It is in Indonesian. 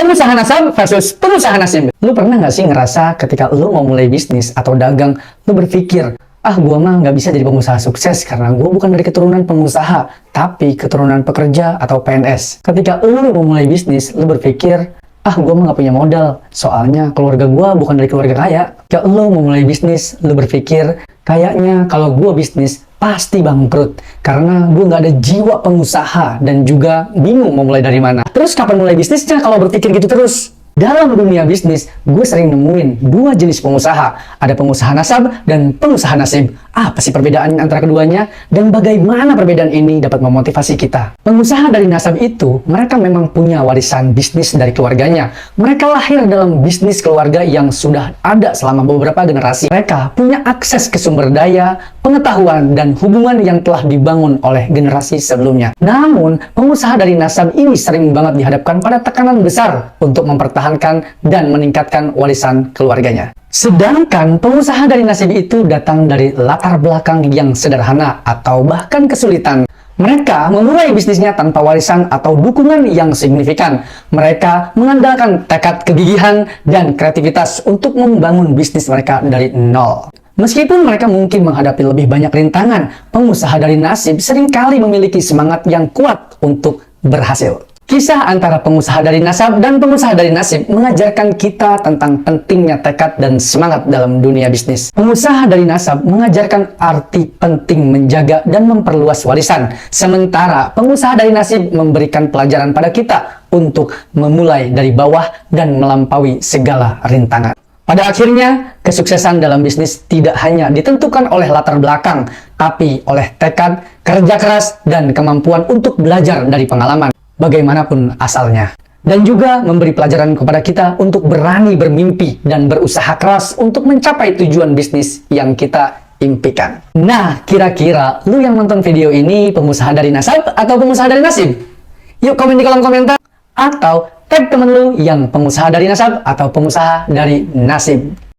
Pengusaha nasab versus pengusaha nasib. Lu pernah nggak sih ngerasa ketika lu mau mulai bisnis atau dagang, lu berpikir, gua mah nggak bisa jadi pengusaha sukses karena gua bukan dari keturunan pengusaha, tapi keturunan pekerja atau PNS. Ketika lu mau mulai bisnis, lu berpikir, gua mah nggak punya modal, soalnya keluarga gua bukan dari keluarga kaya. Ketika lu mau mulai bisnis, lu berpikir, kayaknya kalau gua bisnis, pasti bangkrut karena gue nggak ada jiwa pengusaha dan juga bingung mau mulai dari mana. Terus kapan mulai bisnisnya kalau berpikir gitu terus? Dalam dunia bisnis, gue sering nemuin dua jenis pengusaha. Ada pengusaha nasab dan pengusaha nasib. Apa sih perbedaan antara keduanya? Dan bagaimana perbedaan ini dapat memotivasi kita? Pengusaha dari nasab itu, mereka memang punya warisan bisnis dari keluarganya. Mereka lahir dalam bisnis keluarga yang sudah ada selama beberapa generasi. Mereka punya akses ke sumber daya, pengetahuan, dan hubungan yang telah dibangun oleh generasi sebelumnya. Namun, pengusaha dari nasab ini sering banget dihadapkan pada tekanan besar untuk mempertahankan dan meningkatkan warisan keluarganya. Sedangkan pengusaha dari nasib itu datang dari latar belakang yang sederhana atau bahkan kesulitan. Mereka memulai bisnisnya tanpa warisan atau dukungan yang signifikan. Mereka mengandalkan tekad, kegigihan, dan kreativitas untuk membangun bisnis mereka dari nol. Meskipun mereka mungkin menghadapi lebih banyak rintangan, pengusaha dari nasib seringkali memiliki semangat yang kuat untuk berhasil. Kisah antara pengusaha dari nasab dan pengusaha dari nasib mengajarkan kita tentang pentingnya tekad dan semangat dalam dunia bisnis. Pengusaha dari nasab mengajarkan arti penting menjaga dan memperluas warisan, sementara pengusaha dari nasib memberikan pelajaran pada kita untuk memulai dari bawah dan melampaui segala rintangan. Pada akhirnya, kesuksesan dalam bisnis tidak hanya ditentukan oleh latar belakang, tapi oleh tekad, kerja keras, dan kemampuan untuk belajar dari pengalaman, bagaimanapun asalnya. Dan juga memberi pelajaran kepada kita untuk berani bermimpi dan berusaha keras untuk mencapai tujuan bisnis yang kita impikan. Nah, kira-kira lu yang nonton video ini pengusaha dari nasab atau pengusaha dari nasib? Yuk komen di kolom komentar, atau tag temen lu yang pengusaha dari nasab atau pengusaha dari nasib.